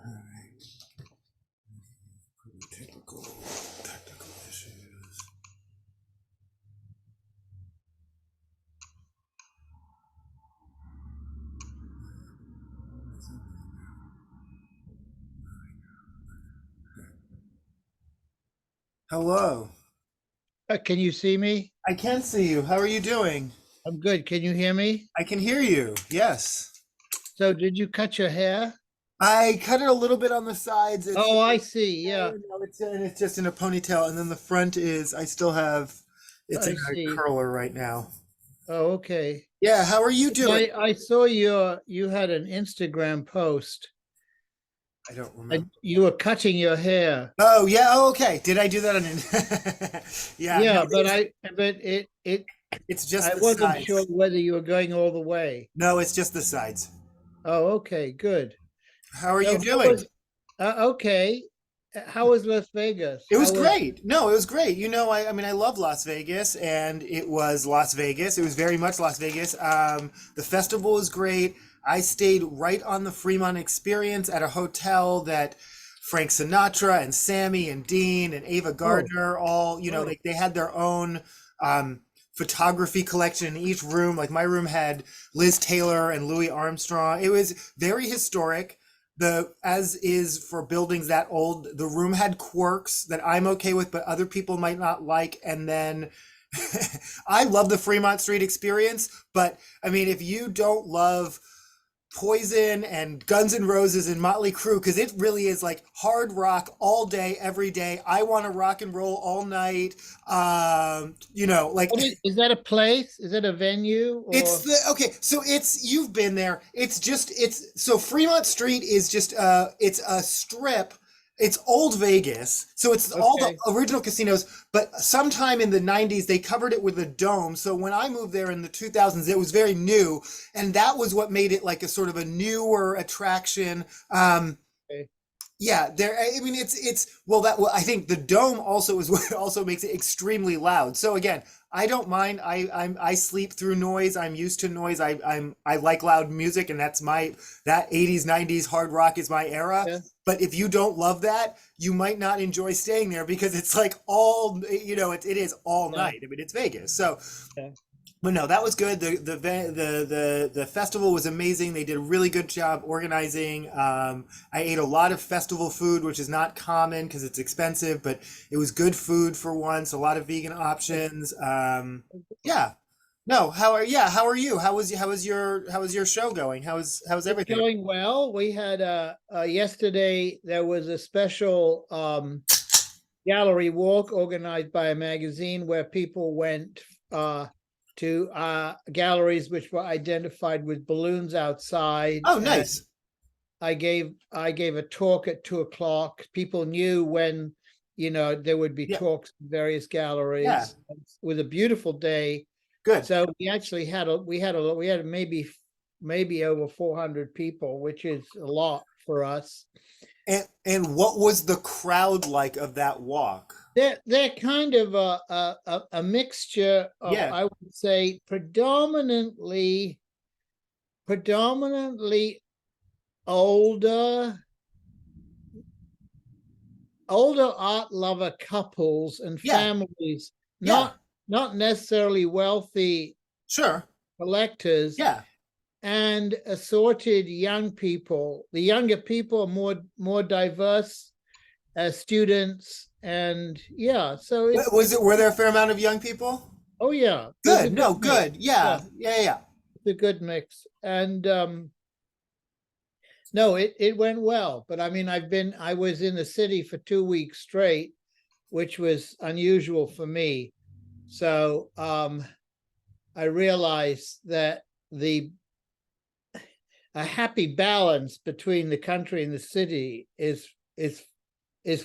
right. Pretty technical issues. Hello. Can you see me? I can see you. How are you doing? I'm good. Can you hear me? I can hear you. Yes. So, did you cut your hair? I cut it a little bit on the sides. Oh, I see. Yeah, It's just in a ponytail, and then the front is I still have it's I in a see. curler right now. Oh, okay. Yeah, how are you doing? I saw you had an Instagram post I don't remember. and you were cutting your hair. Oh yeah, oh, okay. Did I do that on Yeah, no, Yeah, but it's just I the wasn't sure sides. whether you were going all the way. No, it's just the sides. Oh, okay, good. How are you So doing? okay. How was Las Vegas? It was How was great. No, it was great. I mean, I love Las Vegas, and it was Las Vegas. It was very much Las Vegas. The festival was great. I stayed right on the Fremont Experience at a hotel that Frank Sinatra and Sammy and Dean and Ava oh, Gardner all, oh, they had their own um, photography collection in each room. Like my room had Liz Taylor and Louis Armstrong. It was very historic. The as is for buildings that old, the room had quirks that I'm okay with, but other people might not like. And then I love the Fremont Street Experience, but I mean, if you don't love Poison and Guns N' Roses and Motley Crue, because it really is like hard rock all day, every day. I want to rock and roll all night. Like is that a place? Is it a venue it's or the okay, so it's you've been there. It's so Fremont Street is just it's a strip. It's old Vegas. So it's all the okay? original casinos, but sometime in the 90s they covered it with a dome. So when I moved there in the 2000s it was very new, and that was what made it like a sort of a newer attraction. Okay. Yeah, there. I mean, it's well that well, I think the dome also is what also makes it extremely loud. So again, I don't mind. I sleep through noise. I'm used to noise. I like loud music, and that 80s 90s hard rock is my era. Yeah. But if you don't love that, you might not enjoy staying there because it's like it is all Yeah. night. I mean, it's Vegas. So Yeah. but no, that was good. The festival was amazing. They did a really good job organizing. I ate a lot of festival food, which is not common because it's expensive, but it was good food for once. A lot of vegan options. Yeah. No, how are you? How was your show going? How's It's everything? going well. We had yesterday there was a special gallery walk organized by a magazine where people went to galleries which were identified with balloons outside. Oh, And nice. I gave a talk at 2 o'clock. People knew when there would be Yeah, talks in various yeah. galleries. It was a beautiful day. Good. So we actually had maybe over 400 people, which is a lot for us. And what was the crowd like of that walk? They're kind of a mixture of, Yeah, I would say, predominantly older older art lover couples and yeah, families, yeah. not necessarily wealthy Sure. collectors, Yeah. and assorted young people. The younger people are more diverse as students, and yeah, so Were there a fair amount of young people? oh yeah, there's a Good. good No, mix. good. Yeah, Yeah. Yeah. Yeah. it's a good mix, and no, it went well. But I mean, I was in the city for 2 weeks straight, which was unusual for me. So I realized that the a happy balance between the country and the city is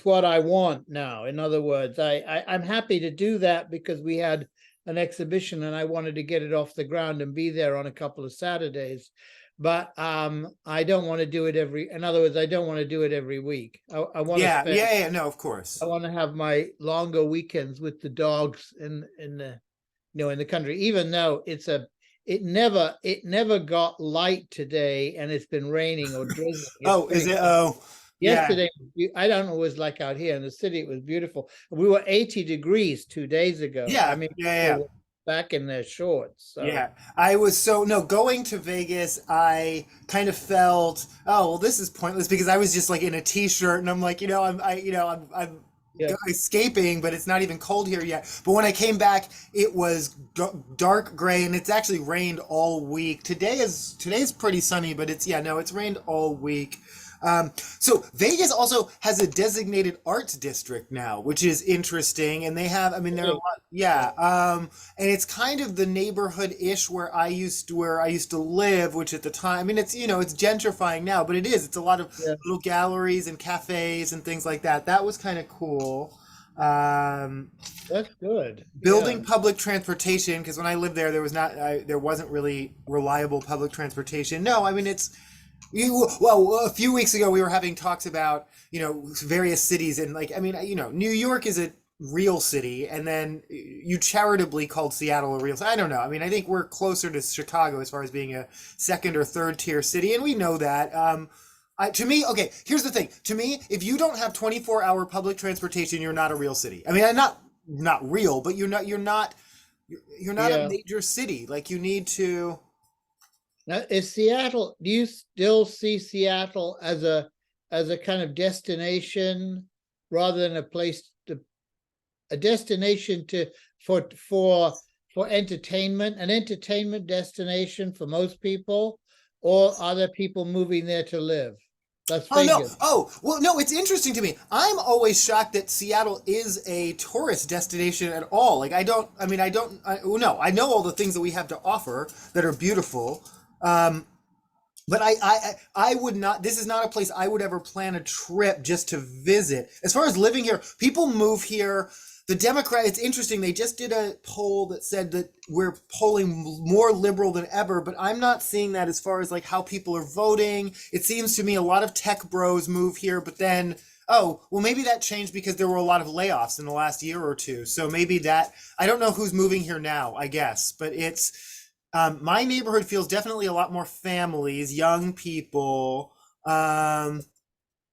what I want now. In other words, I'm happy to do that because we had an exhibition and I wanted to get it off the ground and be there on a couple of Saturdays. But I don't want to do it in other words, I don't want to do it every week. I want to Yeah. spend Yeah. Yeah. No, of course. I want to have my longer weekends with the dogs in the country, even though it never got light today and it's been raining or drizzling. It's Oh, is pretty it? cold. Oh, Yeah. Yesterday, I don't know what it was like out here in the city. It was beautiful. We were 80 degrees 2 days ago. I Yeah. mean, Yeah. people Yeah. were back in their shorts. So Yeah, I was so no going to Vegas. I kind of felt, oh well, this is pointless because I was just like in a t-shirt and I'm like, I'm escaping, but it's not even cold here yet. But when I came back, it was dark gray and it's actually rained all week. Today's pretty sunny, but it's yeah, no, it's rained all week. So Vegas also has a designated arts district now, which is interesting. And they have, I mean, there are a lot, yeah. And it's kind of the neighborhood-ish where I used to live, which at the time, I mean, it's gentrifying now, but it's a lot of yeah, little galleries and cafes and things like that. That was kind of cool. Um, that's good. Yeah. Building public transportation, because when I lived there, there wasn't really reliable public transportation. No, I mean, well, a few weeks ago we were having talks about, various cities and like, I mean, New York is a real city, and then you charitably called Seattle a real city. I don't know. I mean, I think we're closer to Chicago as far as being a second or third tier city, and we know that. To me, okay, here's the thing. To me, if you don't have 24-hour public transportation, you're not a real city. I mean, I'm not real, but you're not a Yeah. major city. Like you need to. Now, is Seattle, do you still see Seattle as a kind of destination rather than a destination for entertainment, an entertainment destination for most people, or are there people moving there to live? Las Oh no! Vegas. Oh well, no. It's interesting to me. I'm always shocked that Seattle is a tourist destination at all. Like I don't. I mean, I don't. Well, no, I know all the things that we have to offer that are beautiful. But I would not. This is not a place I would ever plan a trip just to visit. As far as living here, people move here. The Democrat. It's interesting. They just did a poll that said that we're polling more liberal than ever, but I'm not seeing that as far as like how people are voting. It seems to me a lot of tech bros move here, but then oh well, maybe that changed because there were a lot of layoffs in the last year or two. So maybe that I don't know who's moving here now. I guess, but it's. My neighborhood feels definitely a lot more families, young people.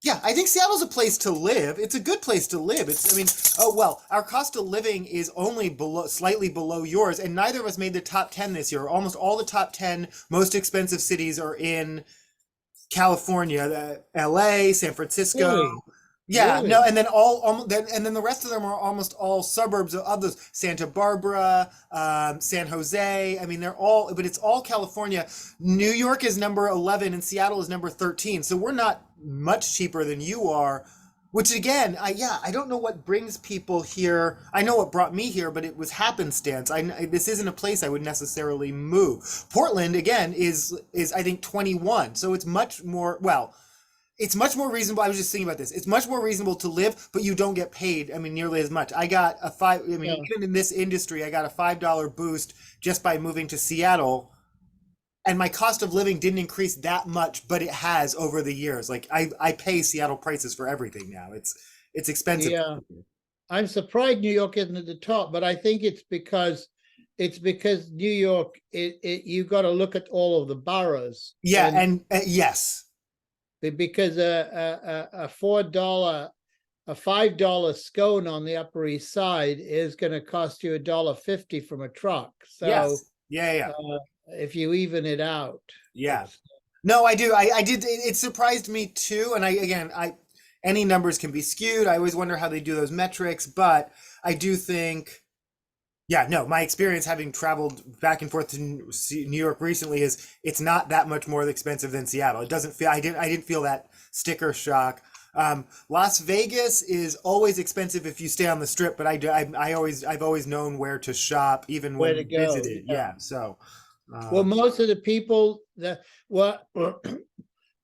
Yeah, I think Seattle's a place to live. It's a good place to live. I mean, oh well, our cost of living is only slightly below yours, and neither of us made the top 10 this year. Almost all the top 10 most expensive cities are in California, LA, San Francisco. Really? Yeah, no, Really? and then and then the rest of them are almost all suburbs of those. Santa Barbara, San Jose. I mean, but it's all California. New York is number 11 and Seattle is number 13. So we're not much cheaper than you are, which again, I don't know what brings people here. I know what brought me here, but it was happenstance. This isn't a place I would necessarily move. Portland again is I think 21. So it's much more, well, it's much more reasonable. I was just thinking about this. It's much more reasonable to live, but you don't get paid. I mean, nearly as much. I got I mean, Yeah. even in this industry, I got a $5 boost just by moving to Seattle, and my cost of living didn't increase that much, but it has over the years. Like I pay Seattle prices for everything now. It's expensive. Yeah. I'm surprised New York isn't at the top, but I think it's because New York, you got to look at all of the boroughs. Yeah, And and yes. because a $5 scone on the Upper East Side is going to cost you $1.50 from a truck. So Yes. Yeah, yeah. if you even it out, Yeah. it's- No, I do. I did. It surprised me too. And any numbers can be skewed. I always wonder how they do those metrics, but I do think, yeah, no, my experience having traveled back and forth to New York recently is it's not that much more expensive than Seattle. It doesn't feel, I didn't feel that sticker shock. Las Vegas is always expensive if you stay on the strip, but I've always known where to shop, even where when to go. visited. Yeah. So, Well, most of the people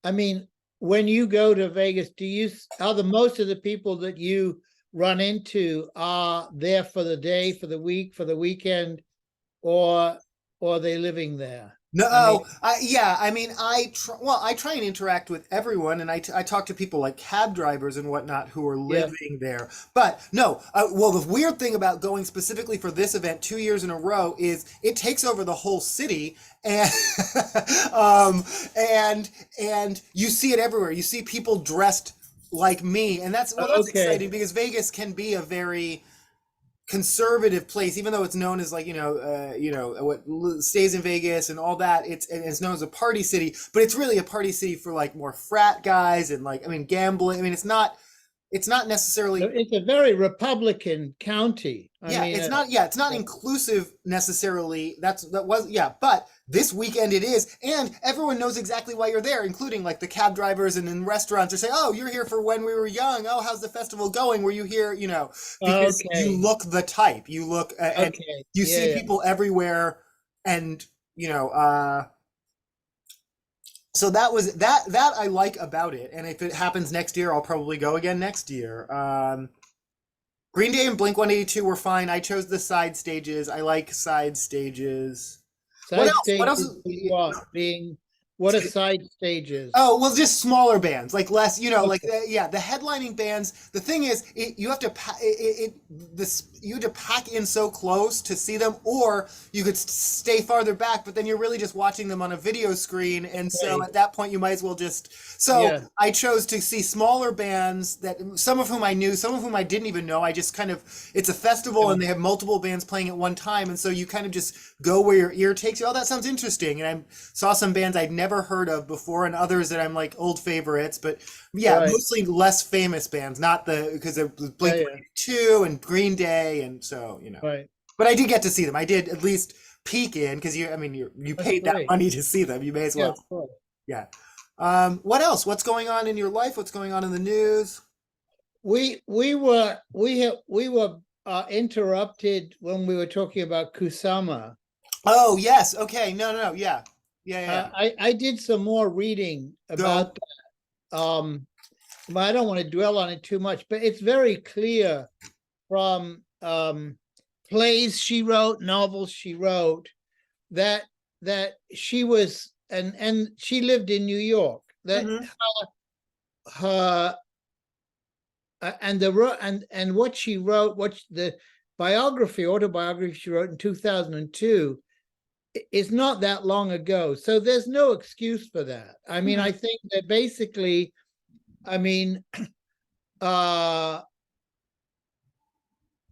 I mean, when you go to Vegas, are the most of the people that you run into are there for the day, for the week, for the weekend, or are they living there? no, I mean, I try and interact with everyone, and I talk to people like cab drivers and whatnot who are Yeah. living there. But no, well, the weird thing about going specifically for this event 2 years in a row is it takes over the whole city, and and you see it everywhere. You see people dressed like me, and that's Okay. exciting because Vegas can be a very conservative place, even though it's known as like what stays in Vegas and all that. It's known as a party city, but it's really a party city for like more frat guys and like gambling. I mean, it's not necessarily. It's a very Republican county. I Yeah, mean, it's not inclusive necessarily. But this weekend it is, and everyone knows exactly why you're there, including like the cab drivers and in restaurants are saying, "Oh, you're here for when we were young. Oh, how's the festival going? Were you here?" Because you okay, look the type. You look and okay, you yeah, see yeah. people everywhere, and so that I like about it. And if it happens next year, I'll probably go again next year. Green Day and Blink 182 were fine. I chose the side stages. I like side stages. What Side else? What else? stages being what? Being what are side stages? Oh, well, just smaller bands, like less, like Okay, the headlining bands. The thing is, you have to you have to pack in so close to see them, or you could stay farther back, but then you're really just watching them on a video screen, and so okay, at that point you might as well just. So yeah, I chose to see smaller bands that some of whom I knew, some of whom I didn't even know. I just kind of it's a festival yeah, and they have multiple bands playing at one time, and so you kind of just go where your ear takes you. Oh, that sounds interesting, and I saw some bands I'd never heard of before and others that I'm like old favorites, but yeah, right, mostly less famous bands, not because it was yeah, Blink yeah, 182 and Green Day, and so right. but I did get to see them. I did at least peek in because you That's paid that great. money to see them. You may as Yeah, well. of course. Yeah. What else? What's going on in your life? What's going on in the news? We were interrupted when we were talking about Kusama. Oh, yes. Okay. No. Yeah. Yeah. I did some more reading Go. about that. But I don't want to dwell on it too much. But it's very clear from plays she wrote, novels she wrote, that she was and she lived in New York. That Hmm. her and what she wrote, what the autobiography she wrote in 2002 is not that long ago. So there's no excuse for that. I mean, I think that basically, I mean,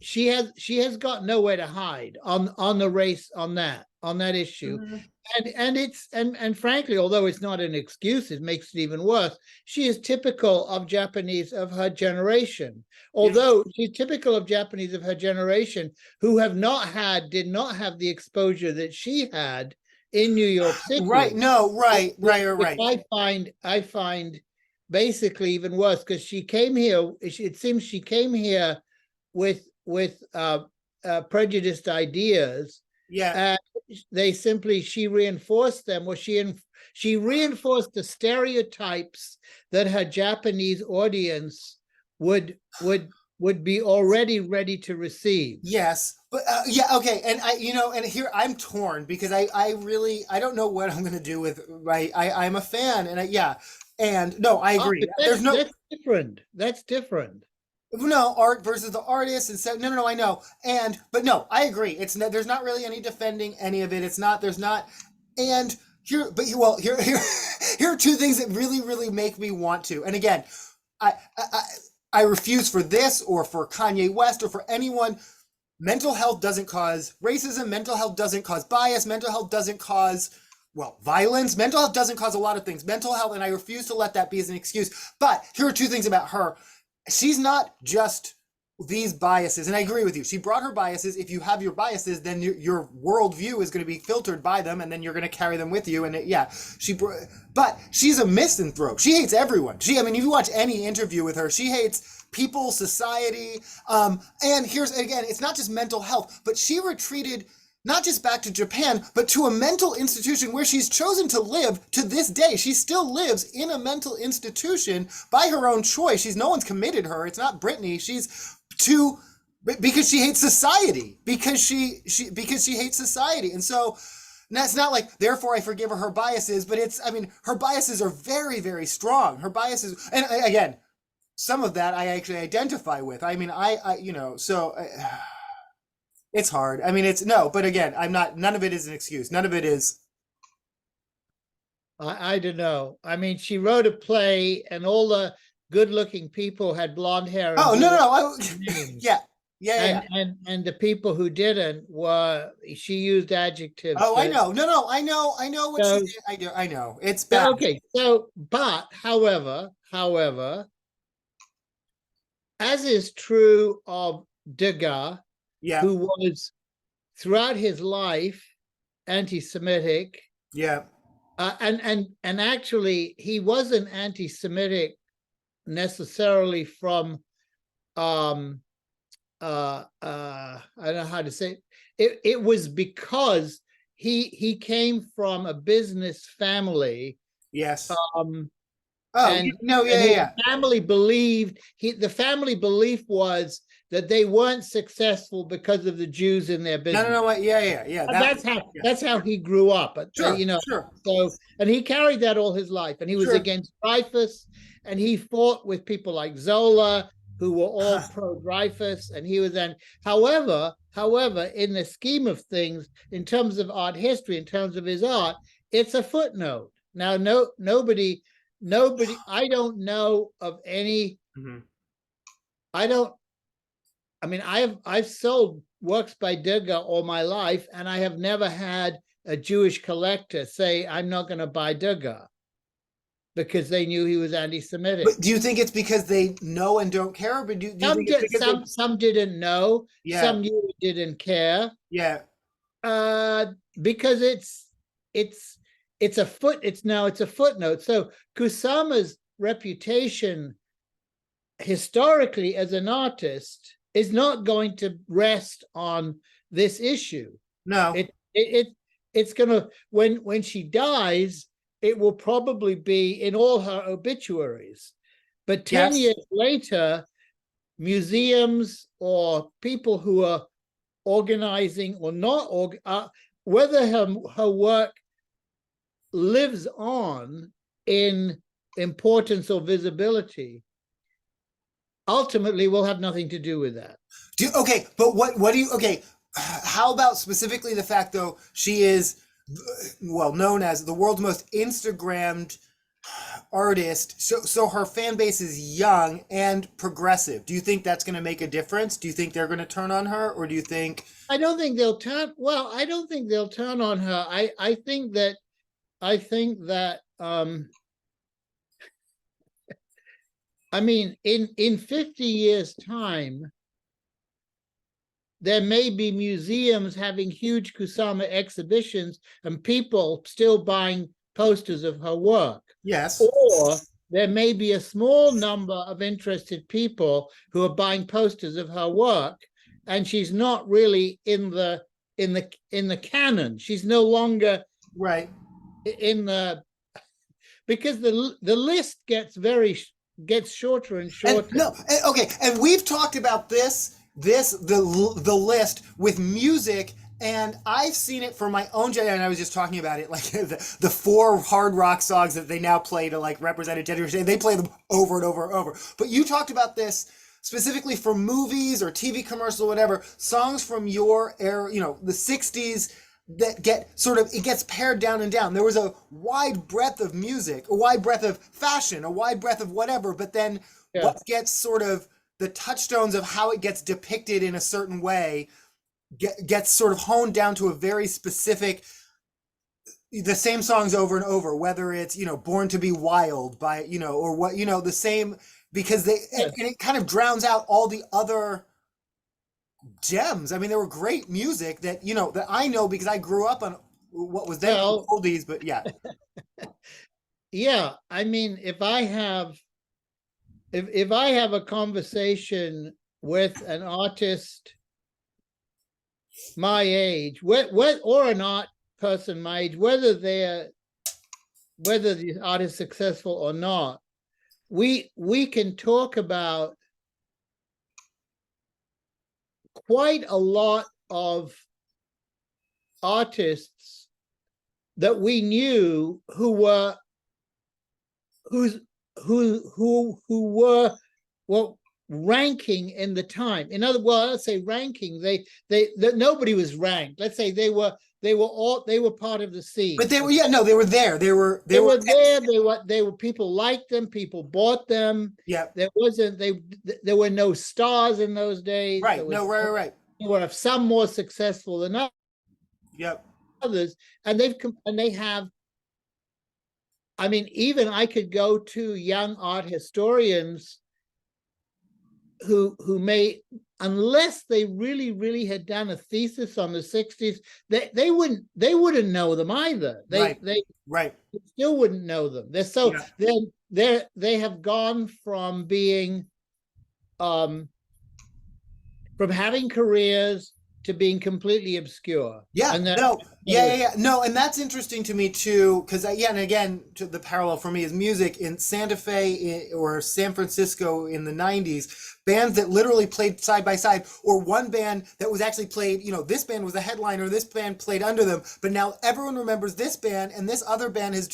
she has got nowhere to hide on the race on that issue. Hmm. And frankly, although it's not an excuse, it makes it even worse. She is typical of Japanese of her generation. Yeah. Although she's typical of Japanese of her generation who did not have the exposure that she had in New York Right. City. No. Right. Which Right. I find basically even worse, because she came here. It seems she came here with prejudiced ideas, Yeah. and she reinforced them. Well, she reinforced the stereotypes that her Japanese audience would be already ready to receive. Yes, but yeah, okay, and and here I'm torn because I really I don't know what I'm gonna do with I'm a fan, and and no, I agree. But There's no that's different. That's different. no art versus the artist, and so no, I know, but no, I agree. There's not really any defending any of it. It's not there's not, and here are two things that really make me want to, and again, I I, I refuse for this or for Kanye West or for anyone. Mental health doesn't cause racism. Mental health doesn't cause bias. Mental health doesn't cause, violence. Mental health doesn't cause a lot of things. Mental health, and I refuse to let that be as an excuse. But here are two things about her. She's not just these biases, and I agree with you. She brought her biases. If you have your biases, then your worldview is going to be filtered by them, and then you're going to carry them with you. And but she's a misanthrope. She hates everyone. If you watch any interview with her, she hates people, society. And here's again, it's not just mental health, but she retreated not just back to Japan, but to a mental institution where she's chosen to live to this day. She still lives in a mental institution by her own choice. No one's committed her. It's not Britney. Because she hates society. Because she hates society. And so that's not like, therefore I forgive her biases, but her biases are very, very strong. Her biases, and again, some of that I actually identify with. It's hard. But again, none of it is an excuse. None of it is. I don't know. She wrote a play, and all good-looking people had blonde hair and Oh, no, blue no, no. names. Yeah, yeah, yeah. And the people who didn't were, she used adjectives Oh, I that, know. No, no, I know what she so, did. I do. I know. It's bad. okay, so, but however, as is true of Degas, Yeah, who was throughout his life anti-Semitic, yeah. and actually he wasn't anti-Semitic necessarily from I don't know how to say it. It was because he came from a business family, Yes. um, Oh, and no, yeah, and yeah, his yeah. family believed the family belief was that they weren't successful because of the Jews in their No, no, business. no. Yeah, yeah, yeah. And That. Yeah. that's how he grew up. Sure, sure, So, and he carried that all his life. And he was sure. against Dreyfus, and he fought with people like Zola, who were all pro Dreyfus, and he was then. However, in the scheme of things, in terms of art history, in terms of his art, it's a footnote. Now, nobody. I don't know of any. Mhm. I don't. I mean, I've sold works by Degas all my life, and I have never had a Jewish collector say, "I'm not going to buy Degas," because they knew he was anti-Semitic. But do you think it's because they know and don't care? But do you think it's because they? Some didn't know, Yeah, some knew and didn't care. yeah. Uh, because it's it's a foot. It's a footnote. So Kusama's reputation historically as an artist is not going to rest on this issue. No. It's gonna, when she dies, it will probably be in all her obituaries. But 10 Yes. years later, museums or people who are organizing or not, whether her work lives on in importance or visibility, ultimately will have nothing to do with that. Okay, but what do you? Okay, how about specifically the fact though she is well known as the world's most Instagrammed artist. So her fan base is young and progressive. Do you think that's going to make a difference? Do you think they're going to turn on her, or do you think? I don't think they'll turn. Well, I don't think they'll turn on her. I think that. I mean, in 50 years' time, there may be museums having huge Kusama exhibitions and people still buying posters of her work. Yes. Or there may be a small number of interested people who are buying posters of her work, and she's not really in the canon. She's no longer Right. in the, because the list gets shorter and shorter. And no, okay, and we've talked about the list with music, and I've seen it for my own generation. And I was just talking about it, like the four hard rock songs that they now play to like represent a generation. They play them over and over and over. But you talked about this specifically for movies or TV commercials or whatever, songs from your era, the '60s that get sort of, it gets pared down and down. There was a wide breadth of music, a wide breadth of fashion, a wide breadth of whatever, but then what gets sort of the touchstones of how it gets depicted in a certain way gets sort of honed down to a very specific, the same songs over and over, whether it's, Born to Be Wild by, or what, the same, because and it kind of drowns out all the other gems. I mean, there were great music that that I know because I grew up on what was then oldies, but yeah. Yeah, I mean, if I have a conversation with an artist my age, or an art person my age, whether the art is successful or not, we can talk about quite a lot of artists that we knew who were what ranking in the time. In other, well, let's say ranking. Nobody was ranked. Let's say they were part of the scene. But they were, yeah, no, they were there. They were there. They were people liked them. People bought them. Yeah. There were no stars in those days. Right. No, right. There were some more successful than others. Yep. And they have. I mean, even I could go to young art historians who may, unless they really had done a thesis on the 60s, they wouldn't know them either. They still wouldn't know them. They're so they have gone from being from having careers to being completely obscure. Yeah, no, and that's interesting to me too, because and again, to the parallel for me is music in Santa Fe or San Francisco in the 90s, bands that literally played side by side, or one band that was actually played, this band was a headliner, this band played under them, but now everyone remembers this band, and this other band has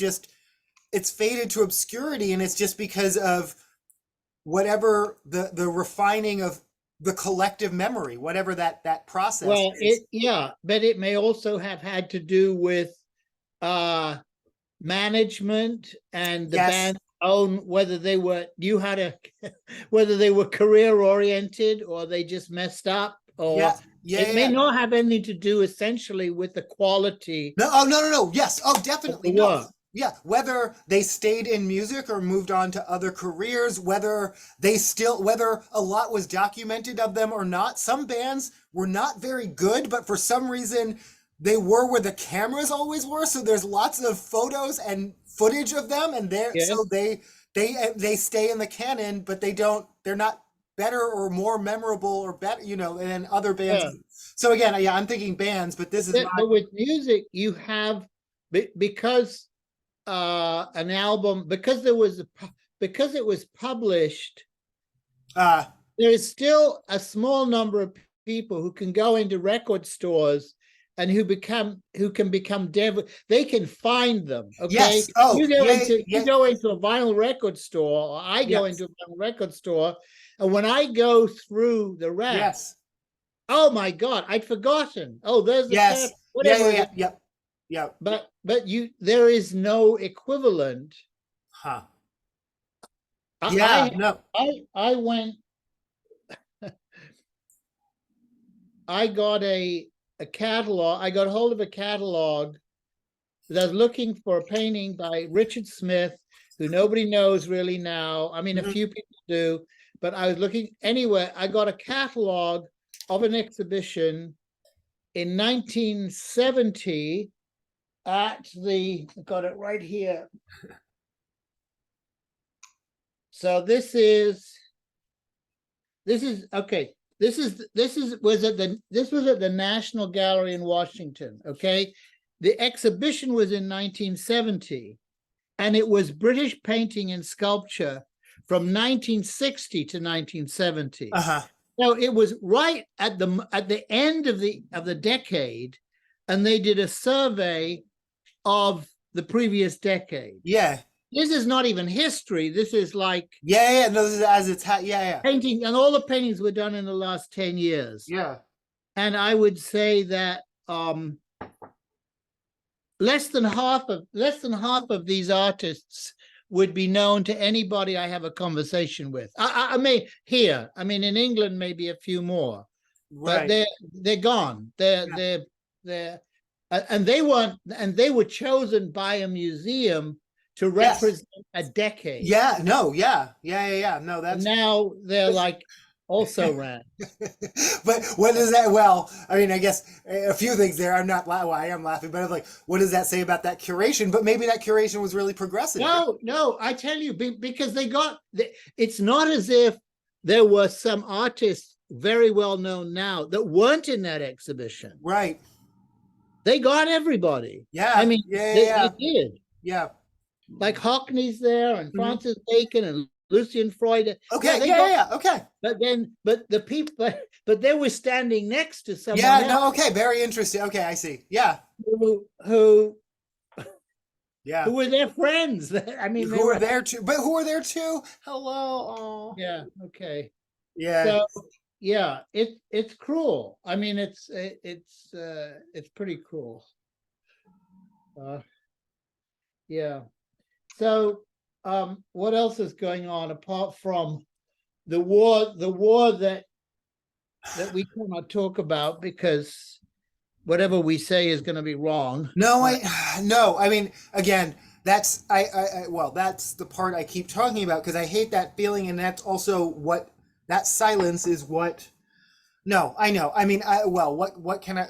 it's faded to obscurity, and it's just because of whatever the refining of the collective memory, whatever that process is. But it may also have had to do with management and the band's own, whether they were whether they were career oriented or they just messed up, or it may not have anything to do essentially with the quality. No. Yes. Oh, definitely. No. Yeah, whether they stayed in music or moved on to other careers, whether a lot was documented of them or not. Some bands were not very good, but for some reason they were where the cameras always were. So there's lots of photos and footage of them, and so they stay in the canon, but they're not better or more memorable or better, than other bands. Yeah. So again, I'm thinking bands, but this is not. But with music, you have, because an album, because it was published, there is still a small number of people who can go into record stores and who can become they can find them. Okay. Yes. You go into a vinyl record store, or I go into a vinyl record store, and when I go through the rack, oh my God, I'd forgotten. Oh, there's the whatever. Yeah. But there is no equivalent. Huh. I went. I got a catalog. I got hold of a catalog that I was looking for a painting by Richard Smith, who nobody knows really now. I mean, a few people do, but I was looking anyway. I got a catalog of an exhibition in 1970 at I got it right here. So this was at the National Gallery in Washington. Okay, the exhibition was in 1970, and it was British painting and sculpture from 1960 to 1970. So it was right at the end of the decade, and they did a survey of the previous decade. Yeah. This is not even history. This is like no, this is as it's painting, and all the paintings were done in the last 10 years. Yeah. And I would say that less than half of these artists would be known to anybody I have a conversation with. I mean, in England, maybe a few more, but they're gone. They're and they were chosen by a museum to represent a decade. No, that's now they're like also ran. But what is that? Well, I mean, I guess a few things there. I am laughing, but I'm like, what does that say about that curation? But maybe that curation was really progressive. No, I tell you, because it's not as if there were some artists very well known now that weren't in that exhibition. Right. They got everybody. Yeah. I mean, they did. Yeah. Like Hockney's there, and Francis Bacon, and Lucian Freud. Okay. Okay. But the people, but they were standing next to someone. Yeah. No. Okay. Very interesting. Okay, I see. Yeah. Who were their friends? I mean, who were there too. But who were there too? Hello. Oh. Yeah. Okay. Yeah. So yeah, it's cruel. I mean, it's pretty cruel. Uh, yeah. So what else is going on apart from the war that we cannot talk about because whatever we say is going to be wrong. No, no. I mean, again, well, that's the part I keep talking about because I hate that feeling, and that's also what that silence is. What? No, I know. I mean, well, what can I?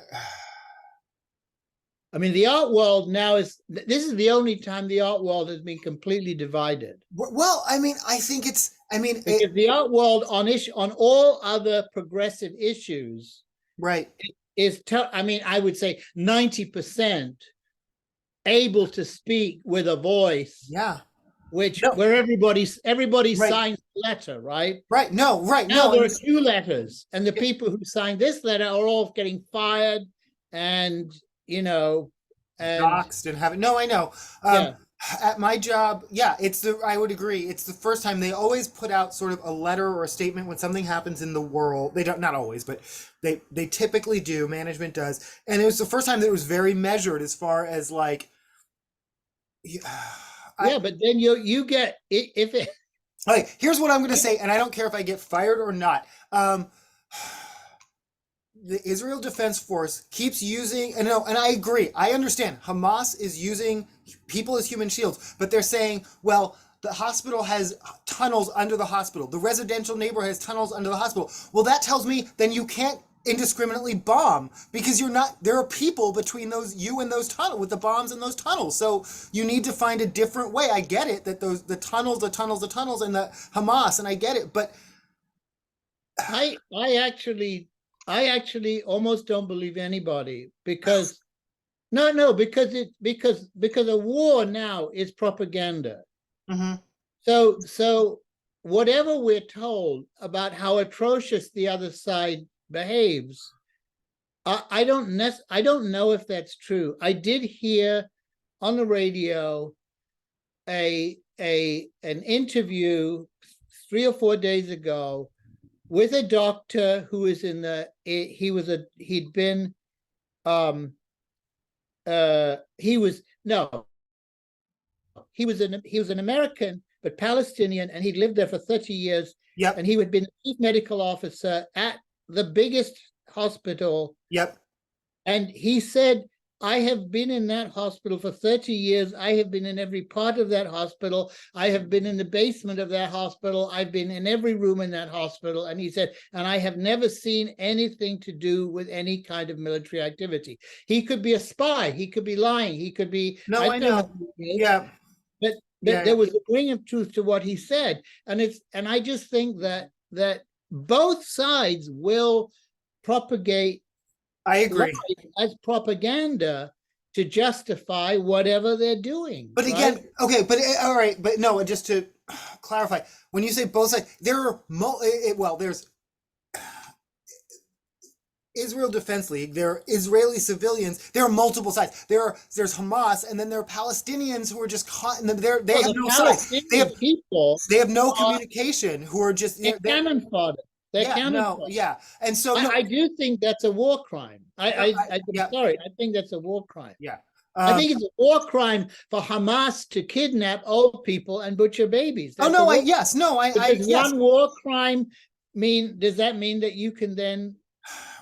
I mean, the art world now this is the only time the art world has been completely divided. Well, I mean, I think it's. I mean, Because the art world on all other progressive issues right. I mean, I would say 90% able to speak with a voice, Yeah. which No. where everybody Right. signs the letter, right? Right. No. Right. Now No. there are two letters, and the people who signed this letter are all getting fired, and and Doxed and have it. No, I know. yeah. At my job, yeah, I would agree. It's the first time they always put out sort of a letter or a statement when something happens in the world. They don't, not always, but they typically do. Management does, and it was the first time that it was very measured as far as like. Yeah, but then you get if it. Okay, here's what I'm going to say, and I don't care if I get fired or not. The Israel Defense Force keeps using, and no, and I agree. I understand Hamas is using people as human shields, but they're saying, well, the hospital has tunnels under the hospital. The residential neighborhood has tunnels under the hospital. Well, that tells me then you can't indiscriminately bomb because you're not. There are people between you and those tunnels with the bombs in those tunnels. So you need to find a different way. I get it that the tunnels, and the Hamas, and I get it, but I actually almost don't believe anybody because because a war now is propaganda. mm-hmm. So whatever we're told about how atrocious the other side behaves, I don't know if that's true. I did hear on the radio an interview 3 or 4 days ago with a doctor who is he'd been he was no he was an American but Palestinian, and he'd lived there for 30 years. Yep. And he had been the chief medical officer at the biggest hospital. Yep. And he said, I have been in that hospital for 30 years. I have been in every part of that hospital. I have been in the basement of that hospital. I've been in every room in that hospital. And he said, and I have never seen anything to do with any kind of military activity. He could be a spy. He could be lying. He could be. No, I know. Yeah. But there was a grain of truth to what he said. And I just think that both sides will propagate. I agree. As propaganda to justify whatever they're doing. But again, right? Okay, but all right, but no, just to clarify, when you say both sides, there are there's Israel Defense League, there are Israeli civilians, there are multiple sides. There's Hamas, and then there are Palestinians who are just caught in they have no sides. They have no communication. Who are just they're cannon fodder. Yeah, and so I do think that's a war crime. I'm sorry, I think that's a war crime. Yeah, I think it's a war crime for Hamas to kidnap old people and butcher babies. That's one war crime does that mean that you can then?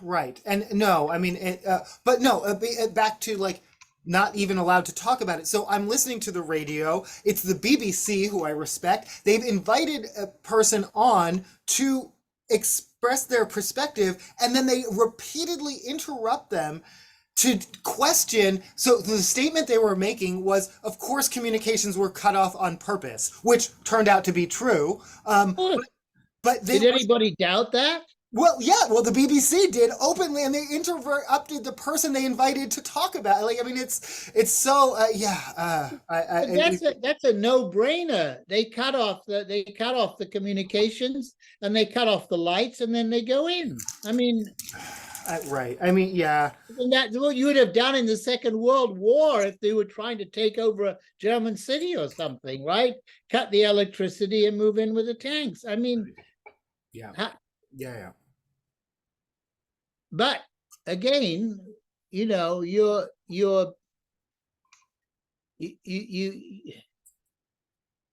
Right, and no, I mean, but no, back to like not even allowed to talk about it. So I'm listening to the radio. It's the BBC, who I respect. They've invited a person on to express their perspective, and then they repeatedly interrupt them to question. So the statement they were making was, of course, communications were cut off on purpose, which turned out to be true. But did anybody doubt that? Well, yeah. Well, the BBC did openly, and they interrupted the person they invited to talk about. Like, I mean, it's so that's a no-brainer. They cut off the communications, and they cut off the lights, and then they go in. I mean, right. I mean, yeah. And that's what you would have done in the Second World War if they were trying to take over a German city or something, right? Cut the electricity and move in with the tanks. I mean, yeah. Yeah, yeah. But again, you know, you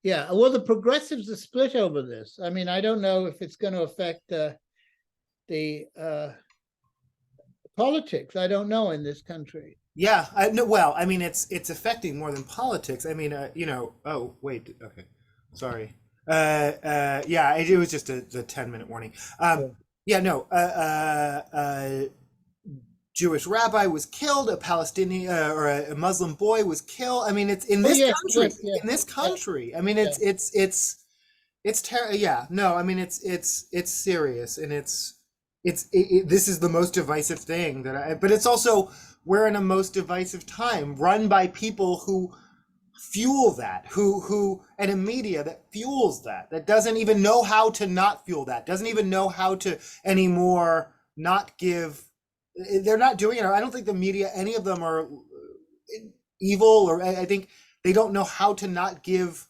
yeah. Well, the progressives are split over this. I mean, I don't know if it's going to affect the politics. I don't know in this country. Yeah, I no, well, I mean, it's affecting more than politics. I mean, oh, wait, okay, sorry. Yeah, it was just a 10-minute warning. Yeah. Yeah, no, Jewish rabbi was killed, a Palestinian or a Muslim boy was killed. I mean, it's in Oh this yes, country. yes, yes, In this yeah, country. I mean, yeah. it's terrible. Yeah, no, I mean, it's serious, and this is the most divisive thing that but it's also, we're in a most divisive time run by people who fuel that, and a media that fuels that, that doesn't even know how to not fuel that, doesn't even know how to anymore not give. They're not doing it. I don't think the media, any of them, are evil, or I think they don't know how to not give.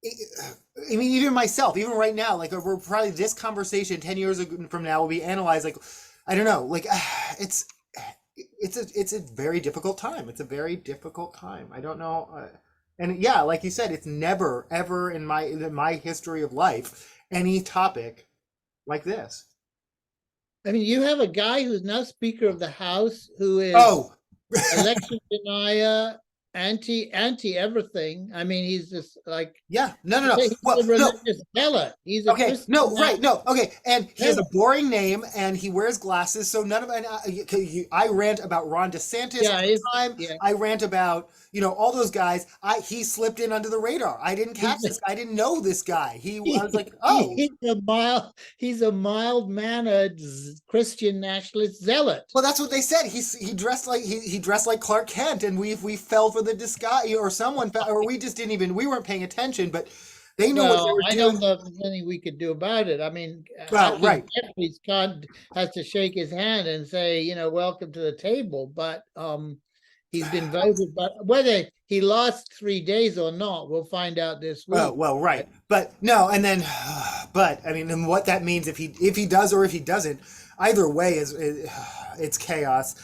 I mean, even myself, even right now, like, we're probably, this conversation 10 years from now will be analyzed like, I don't know, like, it's it's a very difficult time. It's a very difficult time. I don't know, and yeah, like you said, it's never ever in my history of life any topic like this. I mean, you have a guy who's now Speaker of the House who is Oh, election denier, anti everything. I mean, he's just like, yeah, no, no, no. he's Well, a no. religious zealot. He's a Okay, Christian no, right, no, okay, and he has a zealot. boring name, and he wears glasses, so none of. And I rant about Ron DeSantis all Yeah, the time. yeah. I rant about all those guys. He slipped in under the radar. I didn't catch He's this guy. I didn't know this guy. I was like, oh, he's a mild mannered Christian nationalist zealot. well, that's what they said. He dressed like he dressed like Clark Kent, and we fell for the disguise, or someone fell, or we just didn't even, we weren't paying attention, but they knew what they Well, were I doing. don't know if there's anything we could do about it. I mean, Well, Hakeem right. Jeffries can't has to shake his hand and say, welcome to the table. But he's been voted. But whether he lost 3 days or not, we'll find out this Oh, week. well, right. But no, and then, but I mean, and what that means, if he does or if he doesn't, either way it's chaos.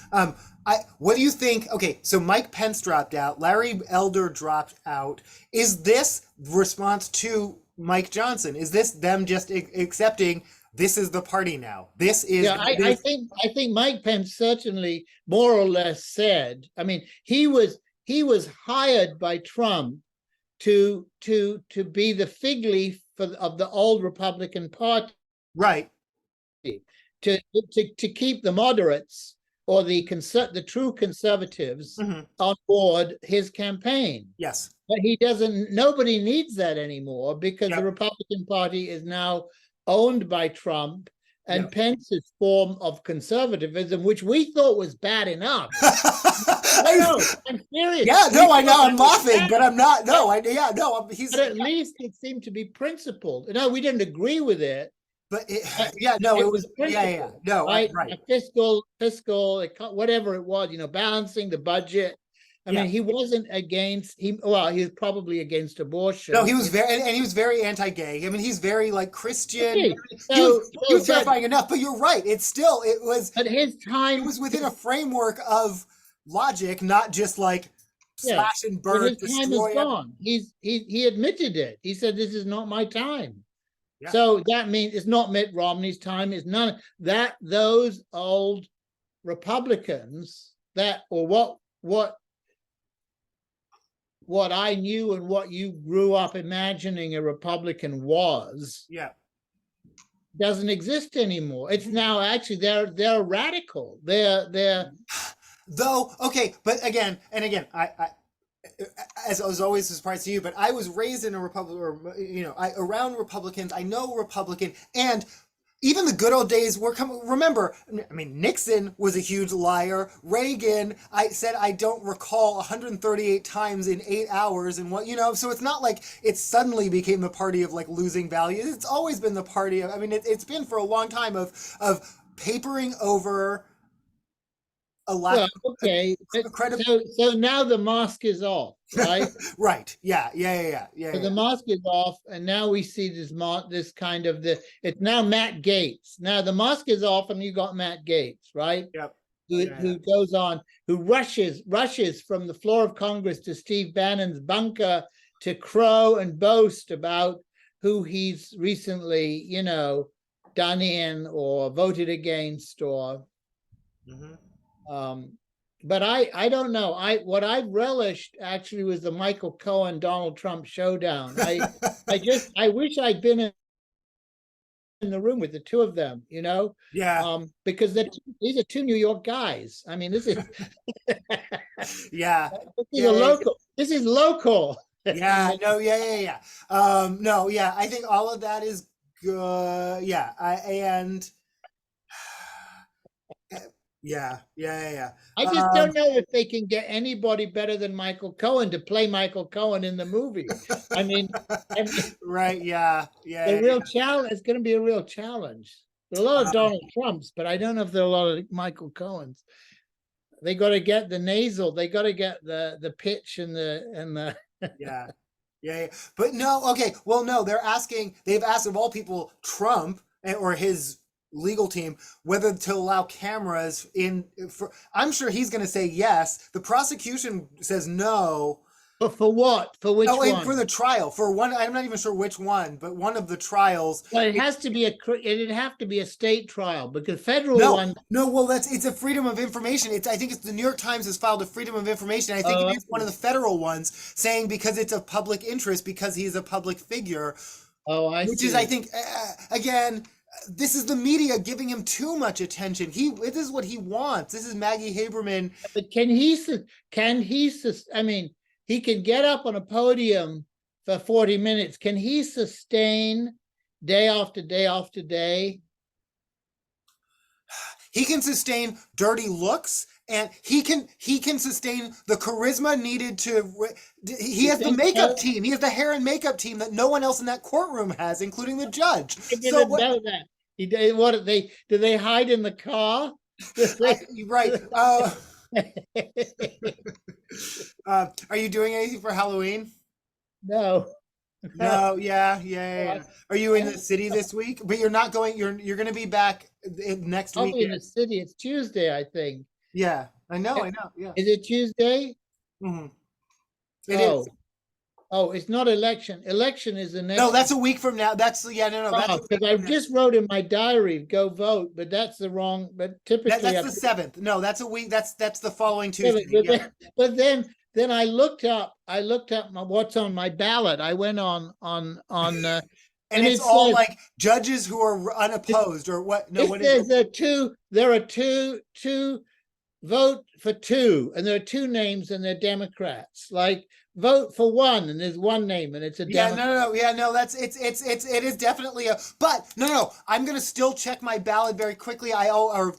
What do you think? Okay, so Mike Pence dropped out, Larry Elder dropped out. Is this response to Mike Johnson? Is this them just accepting this is the party now? This is Yeah, I think Mike Pence certainly more or less said. I mean, he was hired by Trump to be the fig leaf of the old Republican Party, right. to keep the moderates or the true conservatives Hmm. on board his campaign. Yes. But he doesn't. Nobody needs that anymore because the Yep. Republican Party is now owned by Trump, and Yep. Pence's form of conservatism, which we thought was bad enough. No, I'm serious. Yeah, We no, I know thought I'm that was laughing, bad. but I'm not. No, yeah, no, he's. But at least it seemed to be principled. No, we didn't agree with it. But But yeah, no, it it was was. Yeah, yeah, principled, no, right? right. Fiscal, whatever it was, balancing the budget. I Yeah. mean, he wasn't against he was probably against No, abortion. he was very, and he was very anti-gay. I mean, he's very like Christian. Okay, He was terrifying enough, but you're right. but his It time, was within a framework of logic, not just like yeah, slash and but burn, his time is destroy. gone. He admitted it. He said, "This is not my time." Yeah. So that means it's not Mitt Romney's time. It's none that those old Republicans or what I knew and what you grew up imagining a Republican was Yeah. doesn't exist anymore. It's now actually they're radical. They're Though, okay, but again and again, I as I was always surprised to you, but I was raised in a Republican, or around Republicans. I know Republican, and even the good old days were coming. Remember, I mean, Nixon was a huge liar. Reagan, I said I don't recall 138 times in 8 hours, and so it's not like it suddenly became the party of like losing value. It's always been the party of. I mean, it's been for a long time of papering over a lack Well, okay. of credibility. So now the mask is off, right? Right. Yeah. Yeah. Yeah. Yeah. Yeah. So the Yeah. mask is off, and now we see this kind of it's now Matt Gaetz. Now the mask is off, and you got Matt Gaetz, right? Yep. Who Yeah. who goes on, who rushes from the floor of Congress to Steve Bannon's bunker to crow and boast about who he's recently, done in or voted against or Mhm. but I don't know. What I relished actually was the Michael Cohen Donald Trump showdown. I wish I'd been in the room with the two of them, Yeah. because these are two New York guys. I mean, this is Yeah. this is Yeah. a local. This is local. Yeah. No. Yeah. Yeah. Yeah. No. Yeah. I think all of that is good. Yeah. And yeah. Yeah. Yeah. I Yeah. just don't know if they can get anybody better than Michael Cohen to play Michael Cohen in the movie. I mean, Right. Yeah. Yeah. the Yeah. real challenge. It's going to be a real challenge. There are a lot of Donald Trumps, but I don't know if there are a lot of Michael Cohens. They got to get the nasal. They got to get the pitch and the. Yeah. Yeah. Yeah. But no. Okay. Well, no. They've asked of all people, Trump or his legal team, whether to allow cameras in. I'm sure he's going to say yes. The prosecution says no. But for what? For which Oh, and one? for the trial, for one, I'm not even sure which one, but one of the trials. Well, it has to be it'd have to be a state trial because federal No, one. no. Well, it's a freedom of information. I think it's the New York Times has filed a freedom of information. I think Oh, it is one of the federal ones saying because it's of public interest because he is a public figure, Oh, I which see. is, I think, again, this is the media giving him too much attention. This is what he wants. This is Maggie Haberman. But I mean, he can get up on a podium for 40 minutes. Can he sustain day after day after day? He can sustain dirty looks, and he can sustain the charisma needed to. He has the makeup team. He has the hair and makeup team that no one else in that courtroom has, including the judge. I didn't know that. He did. What do they hide in the car? Right. Are you doing anything for Halloween? No. No. Yeah. Are you in the city this week? But you're not going. You're going to be back next I'll week. be in the city. It's Tuesday, I think. Yeah, I know. Yeah. Is it Tuesday? Mm-hmm. It is. Oh, it's not election. Election is the next. No, that's a week from now. That's no. Because I just wrote in my diary, go vote, but that's the wrong. But typically, that's the 7th. No, that's a week. That's the following Tuesday. But then I looked up what's on my ballot. I went on and it's all says, like judges who are unopposed or what? No, what is it? There are two vote for two, and there are two names, and they're Democrats. Like vote for one, and there's one name, and it's a Democrat. No. That's it is definitely a. But no. I'm gonna still check my ballot very quickly.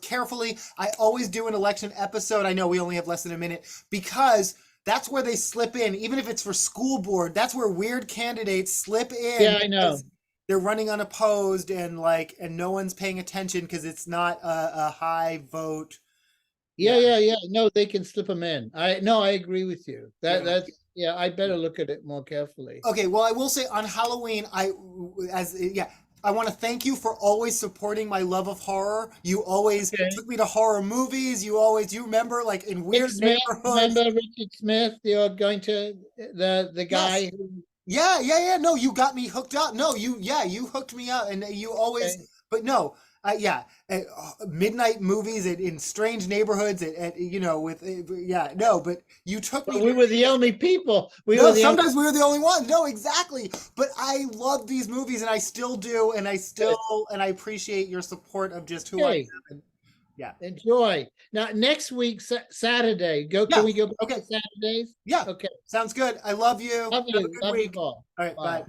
Carefully. I always do an election episode. I know we only have less than a minute because that's where they slip in, even if it's for school board. That's where weird candidates slip in. Yeah, I know. They're running unopposed and no one's paying attention because it's not a high vote. Yeah. No, they can slip them in. I agree with you. That's I better look at it more carefully. Okay, well, I will say on Halloween, I want to thank you for always supporting my love of horror. You always took me to horror movies. You remember in weird neighborhoods. Remember Richard Smith? You're going to the guy. Yes. Yeah. No, you got me hooked up. No, you hooked me up, and you always. Okay. But no, midnight movies in strange neighborhoods. But you took me. We were the only people. Sometimes we were the only ones. No, exactly. But I love these movies, and I still do, and I appreciate your support of just who I am. Yeah. Enjoy. Now, next week, Saturday, can we go back to Saturdays? Yeah. Okay. Sounds good. I love you. Love you. Have a good week. All right. Bye.